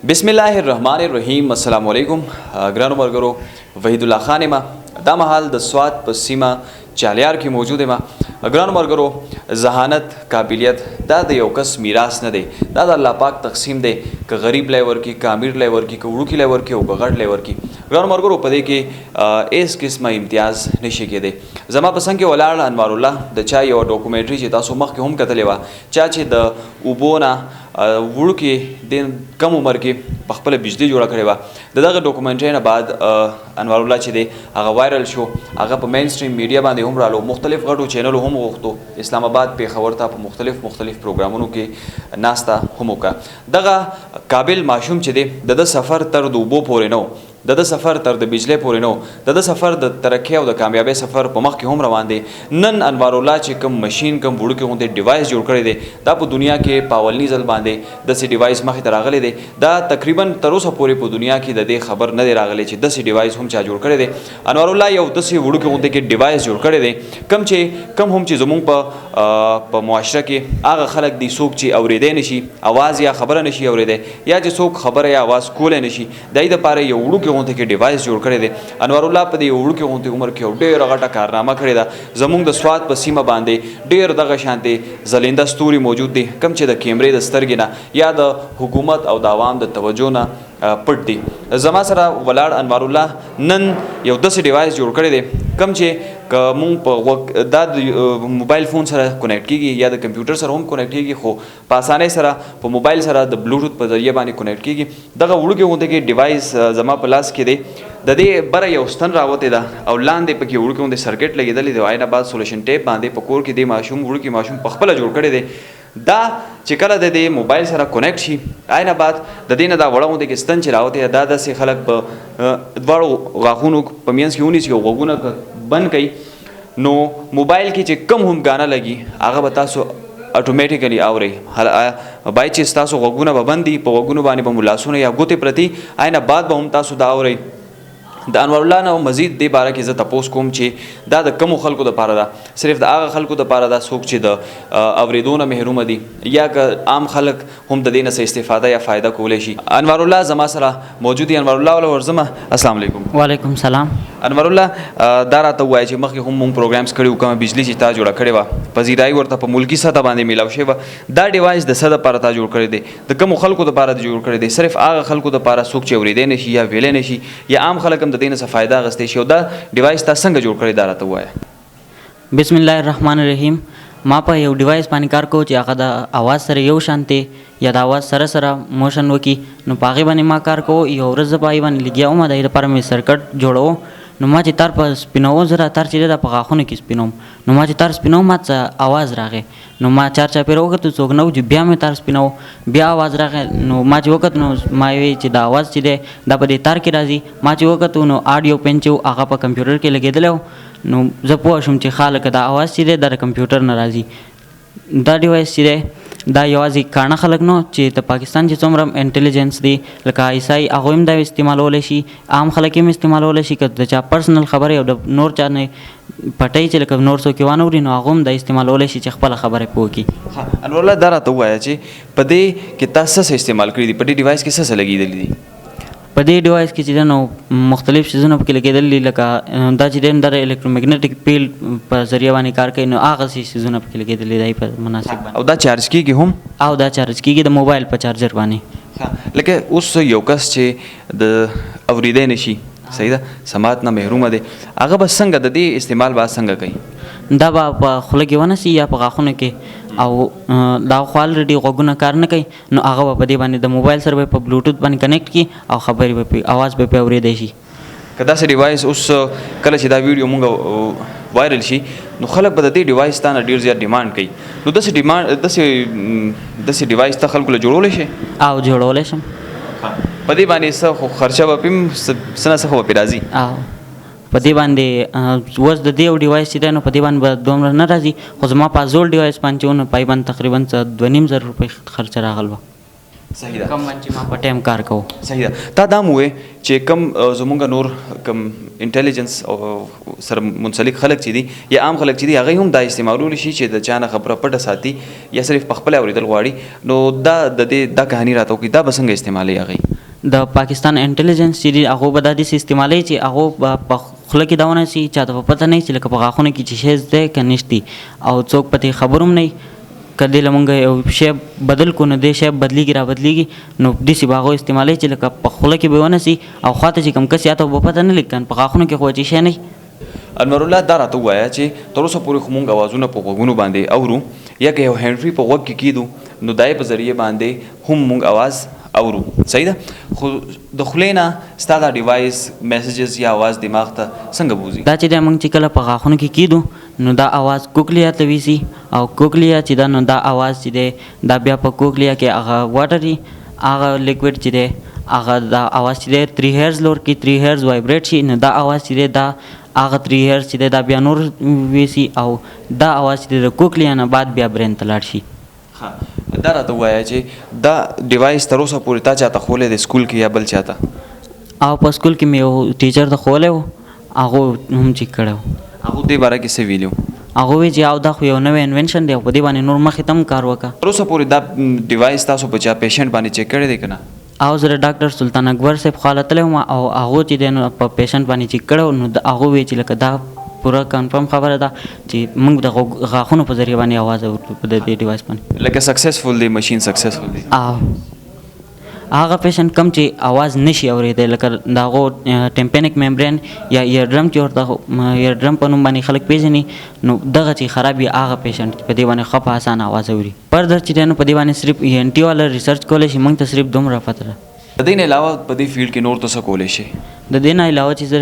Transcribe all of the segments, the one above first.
बिस्मिल्लाहिर्रहमानिर्रहीम अस्सलाम वालेकुम ګرانو ملګرو وحید الله خان ما دا مهال د سوات په سیمه چالیار کې موجود ما ګرانو ملګرو ذهانت قابلیت دا د یو کس میراث نه دی دا د الله پاک تقسیم دی که غریب لای ورکی که امیر لای ورکی که وړوکی لای ورکی او غړ لای ورکی ګرانو ملګرو په دې کې اس قسمه امتیاز نشي کېدی زما په څنګ کې ولاړ انوار الله د چا یو ډاکومنټري چې تاسو مخکې هم کتلې وه چا چې د اوبونه وړوکې د کم عمر کې په خپله بجلي جوړه کړې وه د دغه ډاکومنټري نه بعد انوار الله چې دی هغه وایرل شو هغه په مین سټریم میډیا باندې هم رالو مختلف غټو چینلو هم وغوښتو اسلام آباد پېښور ته په مختلف پروګرامونو کې ناسته هم وکړه دغه قابل ماشوم چې دی د سفر تر د اوبو پورې نه د سفر تر د بجلی پورې نه د سفر د ترقۍ او د کامیابۍ سفر په مخ کې هم روان دی نن انوار الله چې کوم مشین کوم وړوکی غوندې ډیوایس جوړ کړی دی دا په دنیا کې په اولني ځل باندې داسې ډیوایس مخې ته راغلی دی دا تقریبا تر اوسه پورې په دنیا کې د دې خبر نه دی راغلی چې داسې ډیوایس هم چا جوړ کړی دی انوار الله یو داسې وړوکی غوندې کې ډیوایس جوړ کړی دی کم هم چې زموږ په معاشره کې هغه خلک دي څوک چې اورېدی نشي اواز یا خبره نشي اورېدی یا چې څوک خبره یا اواز کولی نشي د دې دپاره یو وړوکی غونته کې ډیوایس جوړ کړی دی انوار الله په دې وړوکې غونتې عمر کې یو ډېره غټه کارنامه کړې ده زموږ د سوات په سیمه باندې ډېر دغه شانتې ځلنده ستوري موجود دي کوم چې د کیمرې د سترګې نه یا د حکومت او د عوام د توجه نه پټ دي زما سره ولاړ انوار الله نن یو داسې ډیوایس جوړ کړی دی کوم چې که مونږ په دا د موبایل فون سره کنیکټ کېږي یا د کمپیوټر سره هم کنیکټ کېږي خو په اسانۍ سره په موبایل سره د بلوټوث په ذریعه باندې کنیکټ کېږي دغه وړوکی غوندې کې ډیوایس زما په لاس کې دی د دې بره یو ستن راوتې ده او لاندې پکې وړوکی غوندې سرکټ لګېدلی دی آینه بعد سولوشن ټیپ باندې په کور کې دې وړوکی ماشوم په خپله جوړ کړی دی دا چې کله د دې موبایل سره کنیکټ شي آینه بعد د دې نه دا وړه غوندې کې ستن چې راوتې ده دا داسې خلک په دواړو غاښونو په منځ کې ونیسي او غوږونه بند کوي نو موبایل کې چې کم هم ګانا لګي هغه به تاسو اټومیټیکلی اورئ بای چې ستاسو غوږونه به بند دي په غوږونو باندې به مو لاسونه یا ګوتې پرتې آینه بعد به هم تاسو دا اورئ د انوار الله نه مزید دې باره کې زه تپوس کوم چې دا د کمو خلکو دپاره ده صرف د هغه خلکو دپاره ده څوک چې د اورېدو نه محرومه دي یا که عام خلک هم د دې نه څه استفاده یا فایده کولی شي انوار الله زما سره موجود دي انوار الله وله ورځمه السلام علیکم وعلیکم سلام انوار الله دا راته ووایه چې مخکې هم مونږ پروګرامز کړي وو کومه بجلي چې تا جوړه کړې وه پذیرایي ورته په ملکي سطح باندې میلاو شوې وه دا ډیوایس د څه دپاره تا جوړ کړی دی د کومو خلکو دپاره دې جوړ کړی دی صرف هغه خلکو دپاره څوک چې اورېدی نه شي یا ویلی نه شي یا عام خلک هم د دې نه څه فایده اخیستی شي او دا ډیوایس تا څنګه جوړ کړی دا راته ووایه بسم الله الرحمن الرحیم ما په یو ډیوایس باندې کار کوم چې هغه د اواز سره یو شانتې یا د اواز سره موشن وکړي نو په هغې باندې ما کار کوم یو ورځ زه په هغې باندې لګیا وم د هغې لپاره مې سرکټ جوړوم نو ما چې تار په سپینوم زه تار چې دی دا په غاښونو کې سپینوم نو ما چې تار سپینوم ما څه اواز راغی نو ما چاپېره وکتل څوک نه و چې بیا مې تار سپینوم بیا اواز راغی نو ما چې وکتل نو ما وی چې دا اواز چې دی دا په دې تار کې راځي ما چې وکتل نو آډیو پین چې و هغه په کمپیوټر کې لګېدلی و نو زه پوه شوم چې ښه لکه دا اواز چې دی دا د کمپیوټر نه راځي دا ډیوایس چې دی دا یوازې کاڼه خلک نو چې د پاکستان چې څومره انټیلیجنس دی لکه عیسائی هغوی هم دا استعمالولی شي عام خلک هم استعمالولی شي که د چا پرسنل خبرې او د نور چا نه پټۍ چې لکه نور څوک یې وانه نو هغه هم دا استعمالولی شي چې خپله خبره پوه کړي انوار الله دا راته ووایه چې په دې کې تا څه استعمال کړي دي په دې ډیوایس کې څه لګېدلي دي په دې ډیوایس کې چې دی نو مختلف څیزونه پکې لګېدلي لکه دا چې دی دا د الکترومیګنیټک فیلډ په ذریعه باندې کار کوي نو هغسې څیزونه پکې لګېدلي دی په مناسب باندې او دا چارج کېږي هم او دا چارج کېږي د موبایل په چارجر باندې لکه اوس یو کس چې د اورېدی نه شي صحیح ده سماعت نه محرومه دی هغه به څنګه د دې استعمال به څنګه کوي دا به په خوله کې ونسي یا په غاښونو کې او دا خو الریډي غوږونه کار نه کوي نو هغه به په دې باندې د موبایل سره به په بلوټوث باندې کنیکټ کړي او خبرې به پرې اواز به پرې اورېدی شي که داسې ډیوایس اوس کله چې دا ویډیو مونږ وایرل شي نو خلک به د دې ډیوایس تا نه ډېر زیات ډیمانډ کوي نو داسې ډیوایس ته خلکو له جوړولی شي او جوړولی شم په دې باندې څه خو خرچه به پرې څه نه څه خو به پرې راځي او په دې باندې اوس د دې یو ډیوایس چې دی نو په دې باندې به دومره نه راځي خو زما په زوړ ډیوایس باندې چې و نو په هغې باندې تقریبا 2500 روپۍ خرچه راغله صحیح ده کم باندې ما په ټایم کار کوو. صحیح ده. تا دا مو چې کم زمونږ نور کم انټیلیجنس او سره منسلک خلک چې دي یا عام خلک چې دي هغه هم دا استعمالولی شي چې د چا نه خبره پټه ساتي یا صرف په خپله اورېدل غواړي، نو دا د دې دا کهاني راته وکړي دا به څنګه استعمالوي هغوی؟ د پاکستان انټیلیجنس چې دي هغه به دا داسې استعمالوي چې هغه په خوله کې دا ونه سي چاته په پته نه وي چې لکه په غاښونو کې چې شی دی که نشتی او څوک پتې خبر هم نه وي. که دې له مونږ یو شی بدل کړو نو دې شی بدلېږي را بدلېږي نو داسې به هغوی استعمالوي چې لکه په خوله کې به ونه سي او خواته چې کوم کس یا ته به پته نه لګي که په غاښونو کې خو چې شی نه وي. انور الله دا راته ووایه چې تر اوسه پورې خو مونږ اوازونه په غوږونو باندې اورو یا که یو هینډ فري په غوږ کې کیدو نو دای په ذریعه باندې هم مونږ اواز اورو، صحیح ده. خو د خولې نه ستا دا ډیوایس میسیجز یا اواز دماغ ته څنګه بوځي؟ دا چې دی موږ چې کله په غاښونو کې کیدو نو دا اواز کوکلیا ته ویسي او کوکلیا چې دا نو دا اواز چې دی دا بیا په کوکلیا کې هغه واټر دی هغه لیکوډ چې دی هغه دا اواز چې دی 3 هرز لور کې 3 هرز وایبریټ شي نو دا اواز چې دی دا هغه 3 هرز چې دی دا بیا نور ویسي او دا اواز چې دی د کوکلیا نه بعد بیا برین ته لاړ شي. دا راته ووایه چې دا ډیوایس تر اوسه پورې تا چاته ښولی دی سکول کې یا بل چاته؟ او په سکول کې مې یو ټیچر ته ښولی و هغو هم چیک کړی و. هغو دې باره کې څه ویلي وو؟ هغه وی چې او دا خو یو نوی انوینشن دی او په دې باندې نور مخې ته هم کار وکړه. تر اوسه پورې دا ډیوایس تاسو په چا پیشنټ باندې چیک کړی دی که نه؟ او زه د ډاکټر سلطان اکبر صاحب خوا تللی وم او هغو چې دی نو په پیشنټ باندې چیک کړی نو هغه وی چې لکه دا پوره کنفرم خبره ده چې موږ د غاښونو په ذریعه باندې اواز اورو په دې ډیوایس باندې. لکه سکسسفل دی ماشین سکسسفل دی. هغه پیشنټ کم چې اواز نشي اورېدی لکه د هغو ټیمپینک ممبرین یا ایرډرم چې ورته ایرډرم په نوم باندې خلک پیژني نو دغه چې خراب وي هغه پیشنټ په دې باندې ښه په اسانه اواز اوري. فردر چې دی نو په دې باندې صرف ENT والا ریسرچ کولی شي موږ ته صرف دومره پته ده. د دې نه علاوه په دې فیلډ کې نور ته څه کولی شي؟ د دې نه علاوه چې زه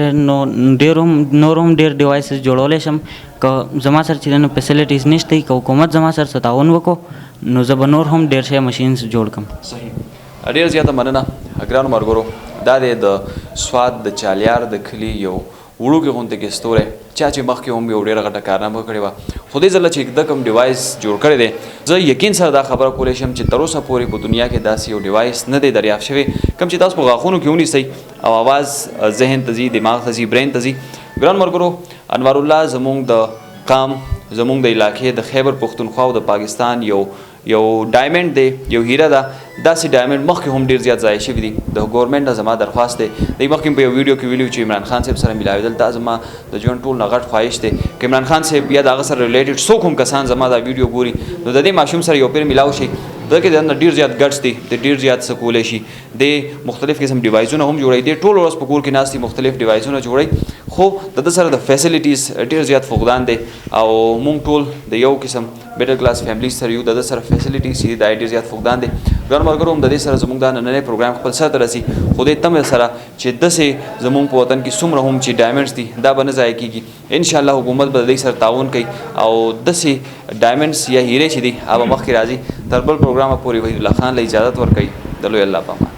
نور هم ډېر ډیوایسز جوړولی شم که زما سره چې نو فیسیلیټیز نشته که حکومت زما سره څه تعاون وکړو نو زه به نور هم ډېر شی ماشینز جوړ کړم. صحیح. ډېر زیاته مننه ګرانو ملګرو. دا دی د سوات د چالیار د کلي یو وړوکې غونډې کې ستوری چا چې مخکې هم یو ډېره غټه کارنامه کړې وه خو دې ځله چې د کوم ډیوایس جوړ کړی دی زه یقین سره دا خبره کولی شم چې تر اوسه پورې په دنیا کې داسې یو ډیوایس نه دی دریافت شوی کوم چې تاسو په غاښونو کې ونیسئ او اواز ذهن ته ځي دماغ ته ځي برین ته ځي. ګران ملګرو انوار الله زموږ د قام زموږ د علاقې د خیبر پښتونخوا او د پاکستان یو ډایمنډ دی یو هیره ده. داسې ډایمنډ مخکې هم ډېر زیات ضایع شوي دي. د ګورنمنټ نه زما درخواست دی دوی مخکې په یو ویډیو کې ویلي چې عمران خان صاحب سره میلاوېدل دا زما د ژوند ټول نه غټ خواهش دی که عمران خان صاحب یا د هغه سره ریلیټډ څوک هم کسان زما دا ویډیو ګوري نو د دې ماشوم سره یو پیر میلاو شي دغه کې دننه ډېر زیات ګټس دي د ډېر زیات څه کولی شي د مختلف قسم ډیوایسونه هم جوړوي د ټول ورځ په کور کې ناست دي مختلف ډیوایسونه جوړوي خو د ده سره د فیسیلیټیز ډېر زیات فقدان دی او موږ ټول د یو قسم بیډر کلاس فیملی سره یو د ده سره فیسیلیټیز چې دا ډېر زیات فقدان دی. ګران ملګرو هم د دې سره زموږ دا نننی پروګرام خپل سر ته رسي خو دې تمې سره چې داسې زموږ په وطن کې څومره هم چې ډایمنډس دي دا به نه ضایع کېږي. انشاءالله حکومت به د دې سره تعاون کوي او داسې ډایمنډس یا هیرې چې دي هغه مخکې راځي. تر بل پروګرامه پورې وحید الله خان له اجازت ورکوي. د لوی الله په امان.